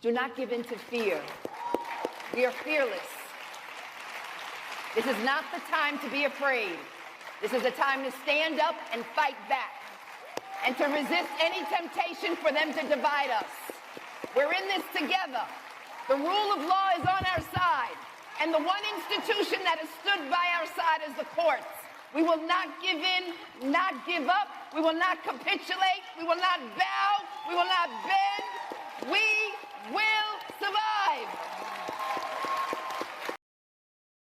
Do not give in to fear. We are fearless. This is not the time to be afraid. This is a time to stand up and fight back and to resist any temptation for them to divide us. We're in this together. The rule of law is on our side, and the one institution that has stood by our side is the courts. We will not give in, not give up. We will not capitulate. We will not bow. We will not bend. We will survive.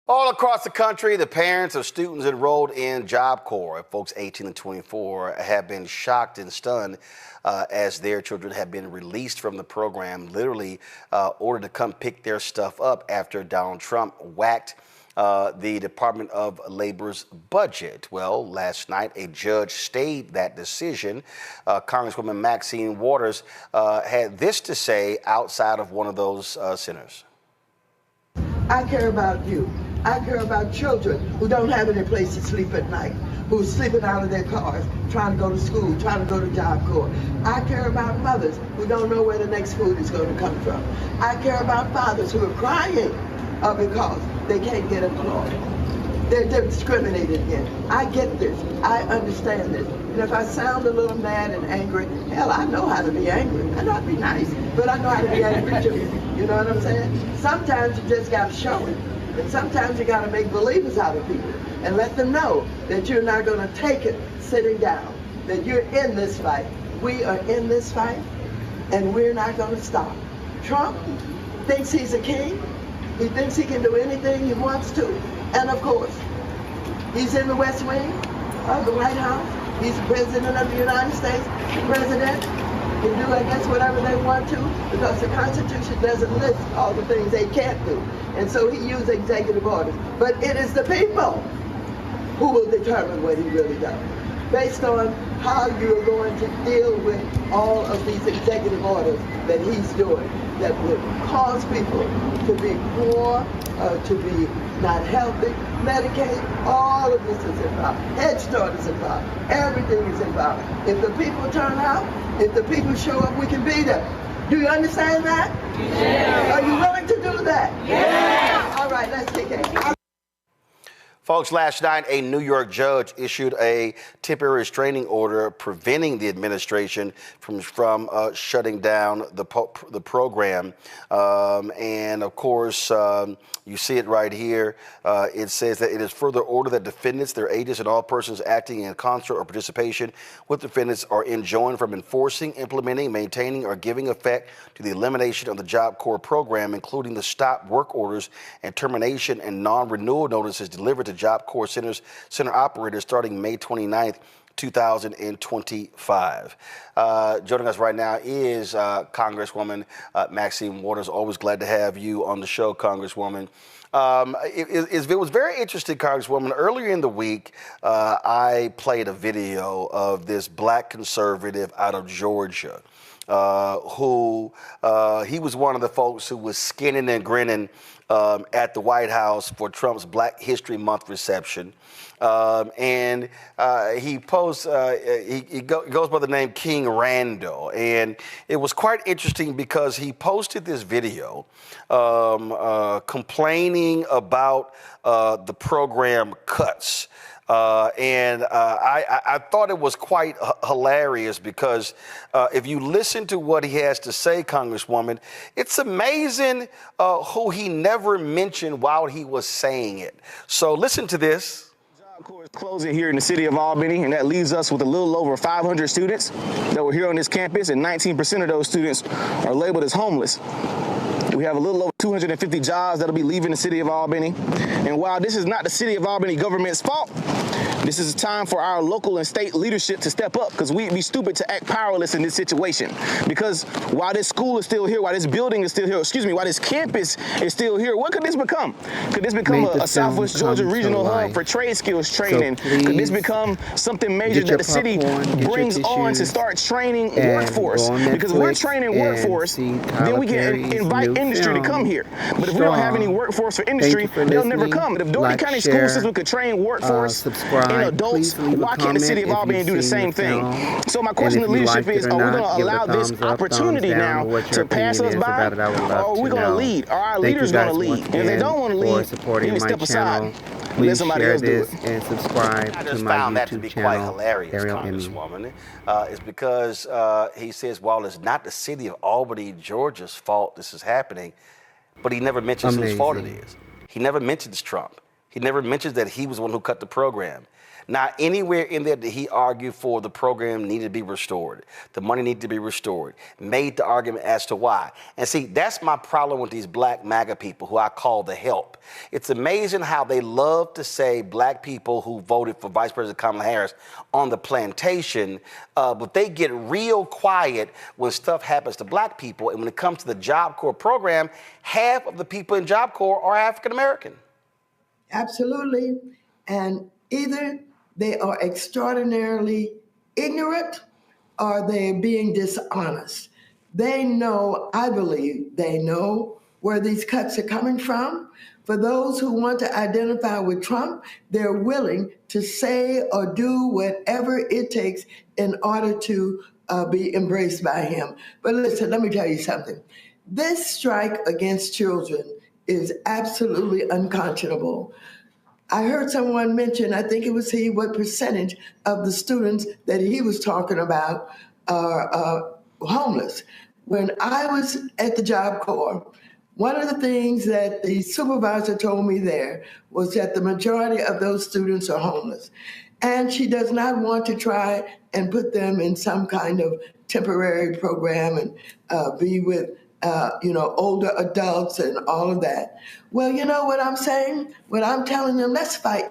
All across the country, the parents of students enrolled in Job Corps, folks 18 and 24, have been shocked and stunned as their children have been released from the program, literally ordered to come pick their stuff up after Donald Trump whacked the Department of Labor's budget. Well, last night, a judge stayed that decision. Congresswoman Maxine Waters had this to say outside of one of those centers. I care about you. I care about children who don't have any place to sleep at night, who are sleeping out of their cars, trying to go to school, trying to go to Job Corps. I care about mothers who don't know where the next food is going to come from. I care about fathers who are crying because they can't get employed. They're discriminated against. I get this. I understand this. And if I sound a little mad and angry, hell, I know how to be angry. I know how to be nice, but I know how to be angry too. You know what I'm saying? Sometimes you just got to show it. And sometimes you got to make believers out of people and let them know that you're not going to take it sitting down, that you're in this fight. We are in this fight, and we're not going to stop. Trump thinks he's a king. He thinks he can do anything he wants to. And of course, he's in the West Wing of the White House. He's the president of the United States. The president can do, I guess, whatever they want to, because the Constitution doesn't list all the things they can't do. And so he used executive orders. But it is the people who will determine what he really does, based on how you're going to deal with all of these executive orders that he's doing that would cause people to be poor, to be not healthy. Medicaid, all of this is involved. Head Start is involved. Everything is involved. If the people turn out, if the people show up, we can beat them. Do you understand that? Yeah. Are you willing to do that? Yeah. All right, let's kick it. Folks, last night, a New York judge issued a temporary restraining order preventing the administration from shutting down the program. And of course, you see it right here. It says that it is further ordered that defendants, their agents, and all persons acting in concert or participation with defendants are enjoined from enforcing, implementing, maintaining, or giving effect to the elimination of the Job Corps program, including the stop work orders and termination and non-renewal notices delivered to Job Corps center operators starting May 29th, 2025. Joining us right now is Congresswoman Maxine Waters. Always glad to have you on the show, Congresswoman. It was very interesting, Congresswoman. Earlier in the week, I played a video of this black conservative out of Georgia who he was one of the folks who was skinning and grinning at the White House for Trump's Black History Month reception. And he goes by the name King Randall. And it was quite interesting because he posted this video complaining about the program cuts. I thought it was quite hilarious because if you listen to what he has to say, Congresswoman, it's amazing who he never mentioned while he was saying it. So listen to this. Job Corps is closing here in the city of Albany, and that leaves us with a little over 500 students that were here on this campus, and 19% of those students are labeled as homeless. We have a little over 250 jobs that'll be leaving the city of Albany. And while this is not the city of Albany government's fault, this is a time for our local and state leadership to step up, because we'd be stupid to act powerless in this situation. Because while this school is still here, while this building is still here, while this campus is still here, what could this become? Could this become a Southwest Georgia regional hub for trade skills training? Could this become something major that the city brings on to start training workforce? Because if we're training workforce, then we can invite industry to come here. But if we don't have any workforce for industry, they'll never come. But if Doherty County School System could train workforce and adults, why can't the city of Albany do the same thing? So my question to leadership is, are we going to allow this opportunity now to pass us by, or are we going to lead? Are our leaders going to lead? And if they don't want to lead, then we step aside. Let somebody else do it. And subscribe I just found that to be quite hilarious, Congresswoman. It's because he says, well, it's not the city of Albany, Georgia's fault this is happening, but he never mentions whose fault it is. He never mentions Trump. He never mentions that he was the one who cut the program. Not anywhere in there did he argue for the program needed to be restored. The money needed to be restored. Made the argument as to why. And see, that's my problem with these black MAGA people who I call the help. It's amazing how they love to say black people who voted for Vice President Kamala Harris on the plantation, but they get real quiet when stuff happens to black people. And when it comes to the Job Corps program, half of the people in Job Corps are African American. Absolutely. And either they are extraordinarily ignorant or they're being dishonest. They know, I believe, they know where these cuts are coming from. For those who want to identify with Trump, they're willing to say or do whatever it takes in order to be embraced by him. But listen, let me tell you something. This strike against children is absolutely unconscionable. I heard someone mention, I think it was he, what percentage of the students that he was talking about are homeless. When I was at the Job Corps, one of the things that the supervisor told me there was that the majority of those students are homeless. And she does not want to try and put them in some kind of temporary program and be with older adults and all of that. Well, you know what I'm saying? What I'm telling them, let's fight.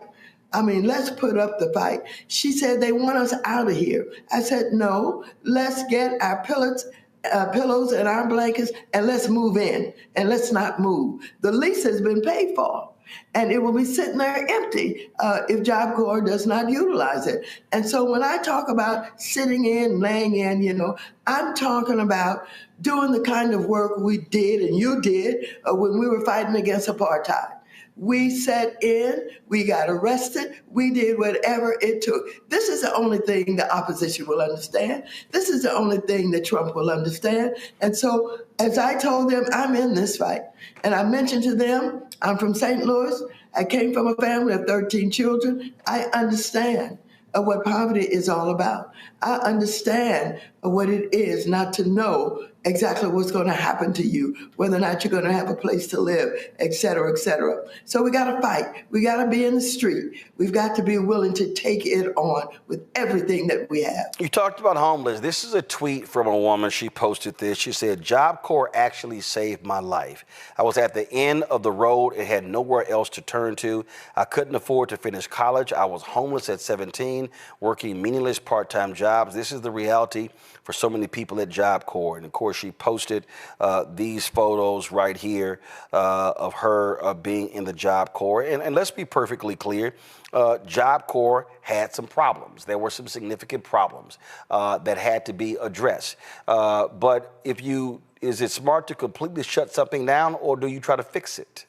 I mean, let's put up the fight. She said they want us out of here. I said, no, let's get our pillows and our blankets and let's move in and let's not move. The lease has been paid for. And it will be sitting there empty if Job Corps does not utilize it. And so when I talk about sitting in, laying in, I'm talking about doing the kind of work we did and you did when we were fighting against apartheid. We sat in, we got arrested, we did whatever it took. This is the only thing the opposition will understand. This is the only thing that Trump will understand. And so, as I told them, I'm in this fight. And I mentioned to them, I'm from St. Louis. I came from a family of 13 children. I understand what poverty is all about. I understand what it is not to know exactly what's going to happen to you, whether or not you're going to have a place to live, et cetera, et cetera. So we got to fight. We got to be in the street. We've got to be willing to take it on with everything that we have. You talked about homeless. This is a tweet from a woman. She posted this. She said, Job Corps actually saved my life. I was at the end of the road and had nowhere else to turn to. I couldn't afford to finish college. I was homeless at 17, working meaningless part-time jobs. This is the reality for so many people at Job Corps. And of course, she posted these photos right here of her being in the Job Corps. And let's be perfectly clear, Job Corps had some problems. There were some significant problems that had to be addressed. But is it smart to completely shut something down, or do you try to fix it?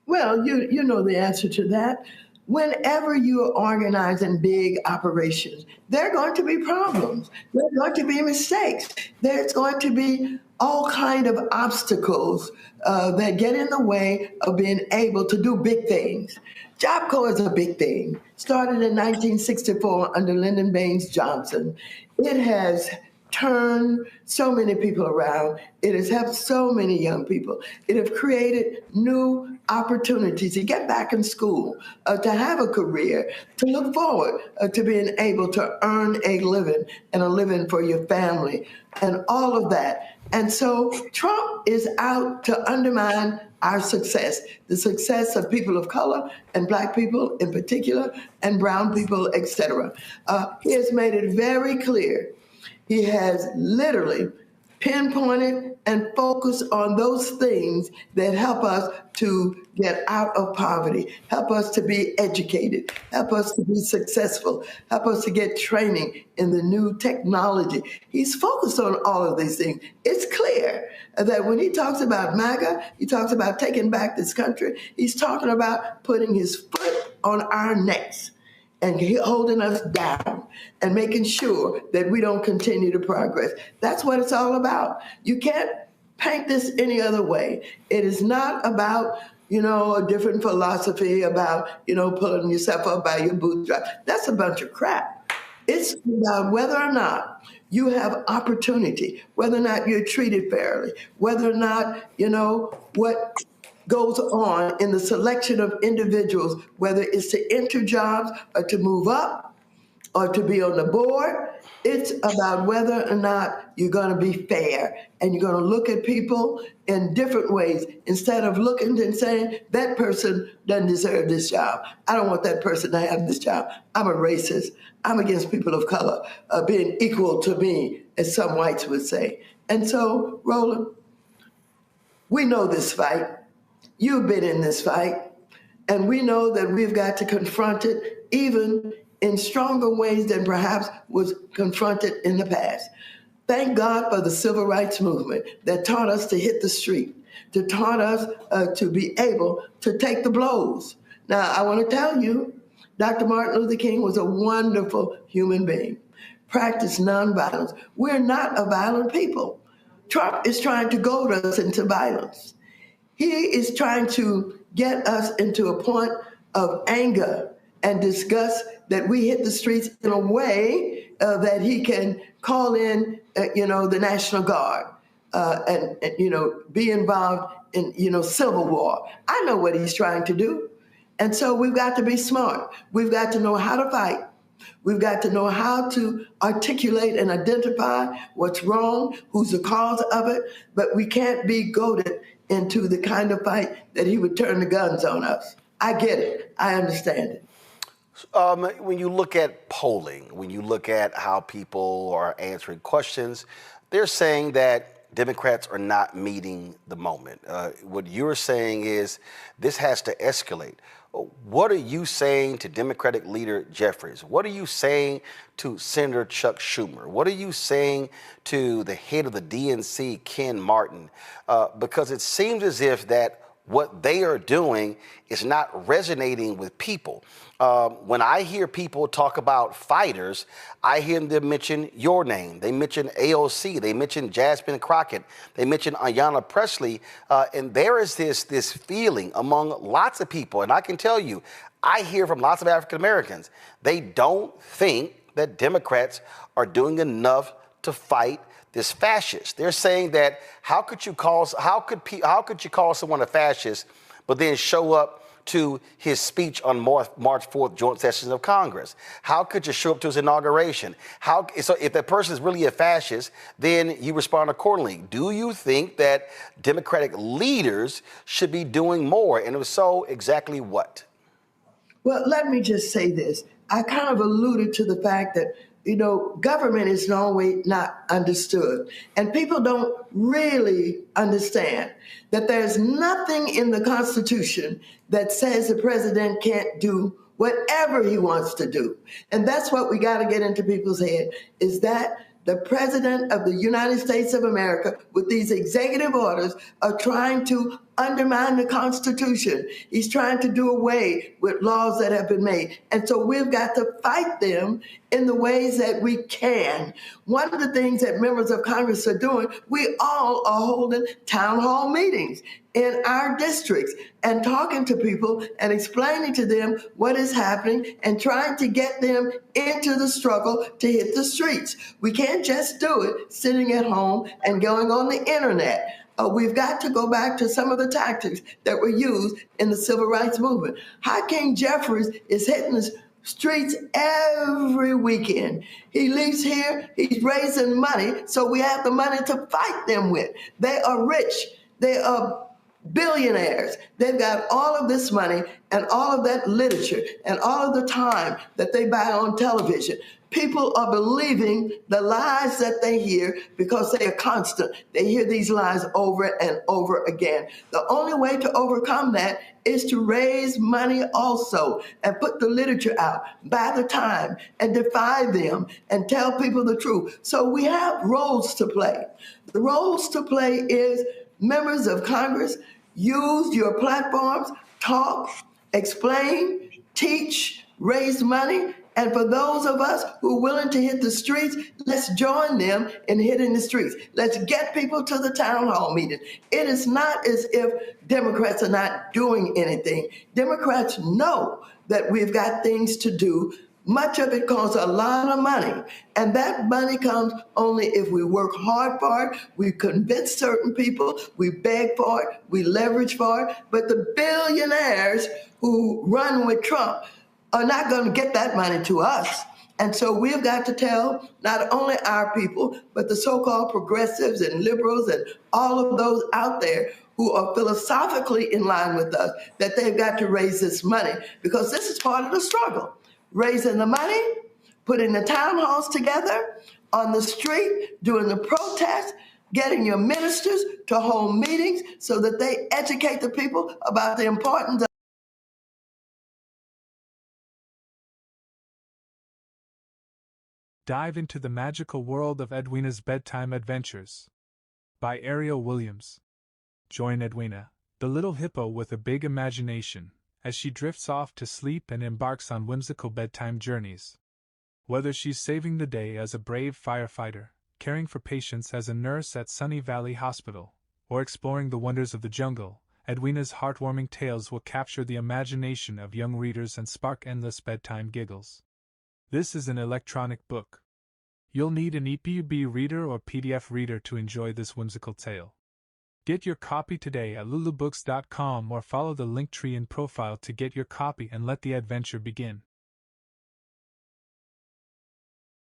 Well, you know the answer to that. Whenever you are organizing big operations, there are going to be problems. There are going to be mistakes. There's going to be all kind of obstacles that get in the way of being able to do big things. Job Corps is a big thing. Started in 1964 under Lyndon Baines Johnson. It has turned so many people around. It has helped so many young people. It has created new opportunities to get back in school, to have a career, to look forward to being able to earn a living and a living for your family and all of that. And so Trump is out to undermine our success, the success of people of color and Black people in particular, and brown people, et cetera. He has made it very clear. He has literally pinpointed and focused on those things that help us to get out of poverty, help us to be educated, help us to be successful, help us to get training in the new technology. He's focused on all of these things. It's clear that when he talks about MAGA, he talks about taking back this country, he's talking about putting his foot on our necks. and holding us down and making sure that we don't continue to progress. That's what it's all about. You can't paint this any other way. It is not about, a different philosophy about, pulling yourself up by your bootstraps. That's a bunch of crap. It's about whether or not you have opportunity, whether or not you're treated fairly, whether or not, what goes on in the selection of individuals, whether it's to enter jobs or to move up or to be on the board. It's about whether or not you're going to be fair and you're going to look at people in different ways instead of looking and saying, that person doesn't deserve this job. I don't want that person to have this job. I'm a racist. I'm against people of color being equal to me, as some whites would say. And so, Roland, we know this fight. You've been in this fight, and we know that we've got to confront it even in stronger ways than perhaps was confronted in the past. Thank God for the civil rights movement that taught us to hit the street, that taught us to be able to take the blows. Now, I want to tell you, Dr. Martin Luther King was a wonderful human being, practiced nonviolence. We're not a violent people. Trump is trying to goad us into violence. He is trying to get us into a point of anger and disgust that we hit the streets in a way that he can call in, the National Guard and be involved in, civil war. I know what he's trying to do. And so we've got to be smart. We've got to know how to fight. We've got to know how to articulate and identify what's wrong, who's the cause of it, but we can't be goaded into the kind of fight that he would turn the guns on us. I get it. I understand it. When you look at polling, when you look at how people are answering questions, they're saying that Democrats are not meeting the moment. What you're saying is this has to escalate. What are you saying to Democratic leader Jeffries? What are you saying to Senator Chuck Schumer? What are you saying to the head of the DNC, Ken Martin? Because it seems as if that what they are doing is not resonating with people. When I hear people talk about fighters, I hear them mention your name. They mention AOC. They mention Jasmine Crockett. They mention Ayanna Pressley. And there is this feeling among lots of people. And I can tell you, I hear from lots of African Americans, they don't think that Democrats are doing enough to fight this fascist. They're saying that how could you call someone a fascist, but then show up to his speech on March 4th joint sessions of Congress? How could you show up to his inauguration? So if that person is really a fascist, then you respond accordingly. Do you think that Democratic leaders should be doing more? And if so, exactly what? Well, let me just say this. I kind of alluded to the fact that government is always not understood. And people don't really understand that there's nothing in the Constitution that says the president can't do whatever he wants to do. And that's what we got to get into people's head, is that the president of the United States of America, with these executive orders, are trying to undermine the Constitution. He's trying to do away with laws that have been made. And so we've got to fight them in the ways that we can. One of the things that members of Congress are doing, we all are holding town hall meetings in our districts and talking to people and explaining to them what is happening and trying to get them into the struggle to hit the streets. We can't just do it sitting at home and going on the internet. We've got to go back to some of the tactics that were used in the civil rights movement. Hakeem Jeffries is hitting the streets every weekend. He leaves here, he's raising money, so we have the money to fight them with. They are rich. They are billionaires. They've got all of this money and all of that literature and all of the time that they buy on television. People are believing the lies that they hear because they are constant. They hear these lies over and over again. The only way to overcome that is to raise money also and put the literature out, buy the time, and defy them and tell people the truth. So we have roles to play. The roles to play is members of Congress, use your platforms, talk, explain, teach, raise money. And for those of us who are willing to hit the streets, let's join them in hitting the streets. Let's get people to the town hall meeting. It is not as if Democrats are not doing anything. Democrats know that we've got things to do. Much of it costs a lot of money, and that money comes only if we work hard for it, we convince certain people, we beg for it, we leverage for it. But the billionaires who run with Trump are not going to get that money to us. And so we've got to tell not only our people, but the so-called progressives and liberals and all of those out there who are philosophically in line with us, that they've got to raise this money, because this is part of the struggle. Raising the money, putting the town halls together, on the street, doing the protests, getting your ministers to hold meetings so that they educate the people about the importance of Dive into the magical world of Edwina's Bedtime Adventures by Ariel Williams. Join Edwina, the little hippo with a big imagination, as she drifts off to sleep and embarks on whimsical bedtime journeys. Whether she's saving the day as a brave firefighter, caring for patients as a nurse at Sunny Valley Hospital, or exploring the wonders of the jungle, Edwina's heartwarming tales will capture the imagination of young readers and spark endless bedtime giggles. This is an electronic book. You'll need an EPUB reader or PDF reader to enjoy this whimsical tale. Get your copy today at lulubooks.com or follow the link tree in profile to get your copy and let the adventure begin.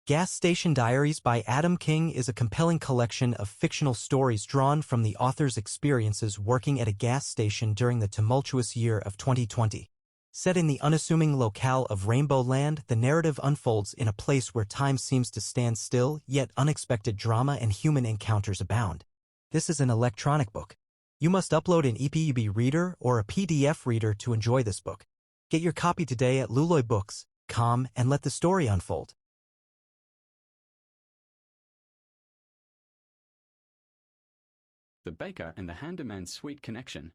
Gas Station Diaries by Adam King is a compelling collection of fictional stories drawn from the author's experiences working at a gas station during the tumultuous year of 2020. Set in the unassuming locale of Rainbow Land, the narrative unfolds in a place where time seems to stand still, yet unexpected drama and human encounters abound. This is an electronic book. You must upload an EPUB reader or a PDF reader to enjoy this book. Get your copy today at lulubooks.com and let the story unfold. The Baker and the Handyman's Sweet Connection.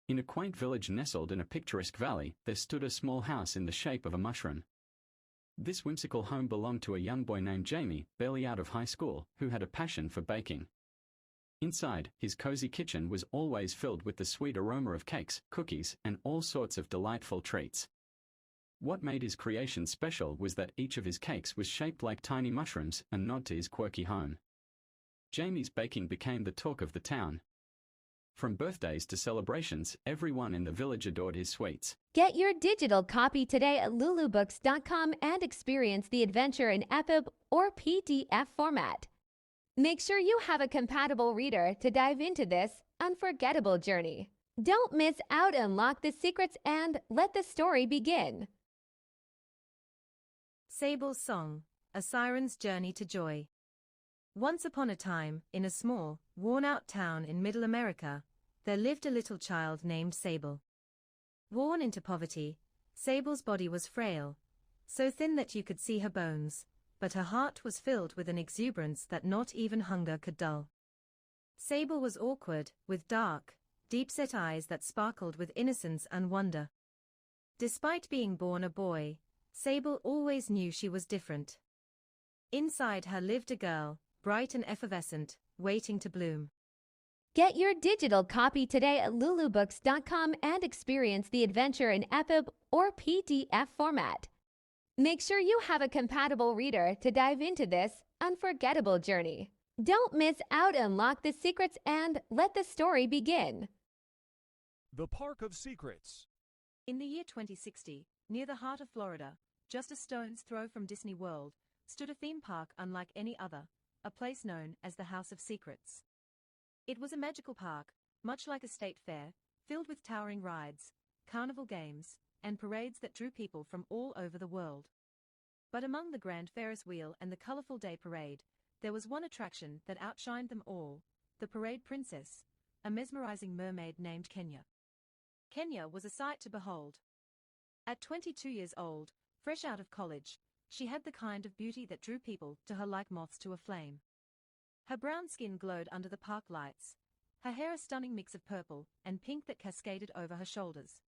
In a quaint village nestled in a picturesque valley, there stood a small house in the shape of a mushroom. This whimsical home belonged to a young boy named Jamie, barely out of high school, who had a passion for baking. Inside, his cozy kitchen was always filled with the sweet aroma of cakes, cookies, and all sorts of delightful treats. What made his creation special was that each of his cakes was shaped like tiny mushrooms, a nod to his quirky home. Jamie's baking became the talk of the town. From birthdays to celebrations, everyone in the village adored his sweets. Get your digital copy today at lulubooks.com and experience the adventure in EPUB or PDF format. Make sure you have a compatible reader to dive into this unforgettable journey. Don't miss out, unlock the secrets, and let the story begin. Sable's Song, A Siren's Journey to Joy. Once upon a time, in a small, worn-out town in Middle America, there lived a little child named Sable. Worn into poverty, Sable's body was frail, so thin that you could see her bones, but her heart was filled with an exuberance that not even hunger could dull. Sable was awkward, with dark, deep-set eyes that sparkled with innocence and wonder. Despite being born a boy, Sable always knew she was different. Inside her lived a girl, bright and effervescent, waiting to bloom. Get your digital copy today at lulubooks.com and experience the adventure in EPUB or PDF format. Make sure you have a compatible reader to dive into this unforgettable journey. Don't miss out, unlock the secrets, and let the story begin. The Park of Secrets. In the year 2060, near the heart of Florida, just a stone's throw from Disney World, stood a theme park unlike any other, a place known as the House of Secrets. It was a magical park, much like a state fair, filled with towering rides, carnival games, and parades that drew people from all over the world. But among the grand Ferris wheel and the colorful day parade, there was one attraction that outshined them all, the parade princess, a mesmerizing mermaid named Kenya. Kenya was a sight to behold. At 22 years old, fresh out of college, she had the kind of beauty that drew people to her like moths to a flame. Her brown skin glowed under the park lights, her hair a stunning mix of purple and pink that cascaded over her shoulders.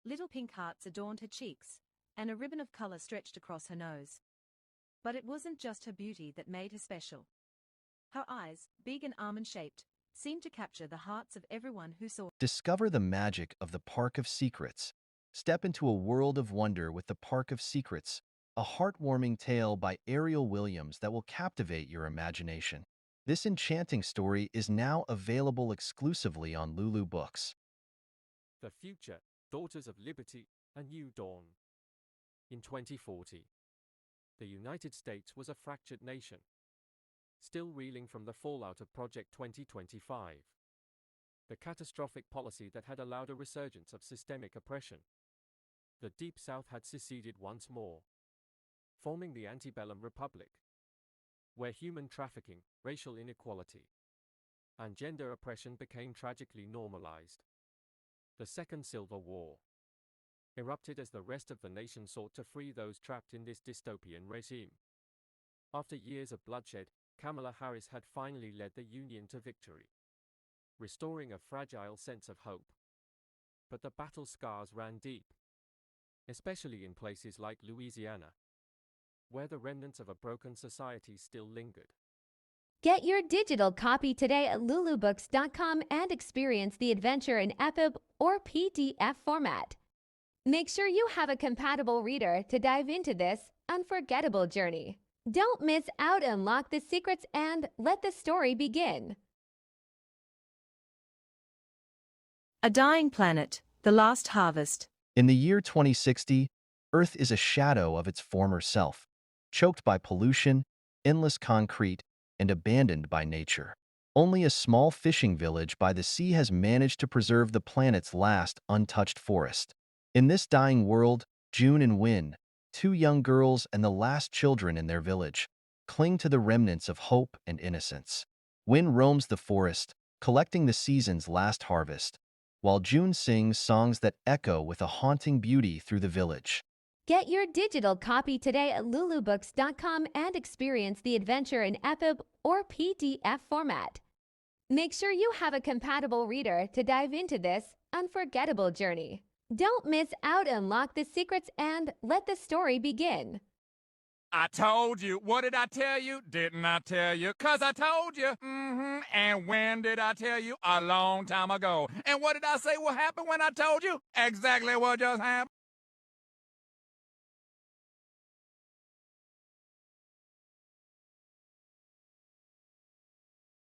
Little pink hearts adorned her cheeks, and a ribbon of color stretched across her nose. But it wasn't just her beauty that made her special. Her eyes, big and almond-shaped, seemed to capture the hearts of everyone who saw. Discover the magic of the Park of Secrets. Step into a world of wonder with the Park of Secrets, a heartwarming tale by Ariel Williams that will captivate your imagination. This enchanting story is now available exclusively on Lulu Books. The Future, Daughters of Liberty, A New Dawn. In 2040, the United States was a fractured nation, still reeling from the fallout of Project 2025, the catastrophic policy that had allowed a resurgence of systemic oppression. The Deep South had seceded once more, forming the antebellum republic, where human trafficking, racial inequality, and gender oppression became tragically normalized. The Second Civil War erupted as the rest of the nation sought to free those trapped in this dystopian regime. After years of bloodshed, Kamala Harris had finally led the Union to victory, restoring a fragile sense of hope. But the battle scars ran deep, especially in places like Louisiana, where the remnants of a broken society still lingered. Get your digital copy today at lulubooks.com and experience the adventure in EPUB or PDF format. Make sure you have a compatible reader to dive into this unforgettable journey. Don't miss out, unlock the secrets, and let the story begin. A Dying Planet, The Last Harvest. In the year 2060, Earth is a shadow of its former self, choked by pollution, endless concrete, and abandoned by nature. Only a small fishing village by the sea has managed to preserve the planet's last untouched forest. In this dying world, June and Win, two young girls and the last children in their village, cling to the remnants of hope and innocence. Win roams the forest, collecting the season's last harvest, while June sings songs that echo with a haunting beauty through the village. Get your digital copy today at lulubooks.com and experience the adventure in EPUB or PDF format. Make sure you have a compatible reader to dive into this unforgettable journey. Don't miss out, unlock the secrets, and let the story begin. I told you. What did I tell you? Didn't I tell you? 'Cause I told you. And when did I tell you? A long time ago. And what did I say will happen when I told you? Exactly what just happened.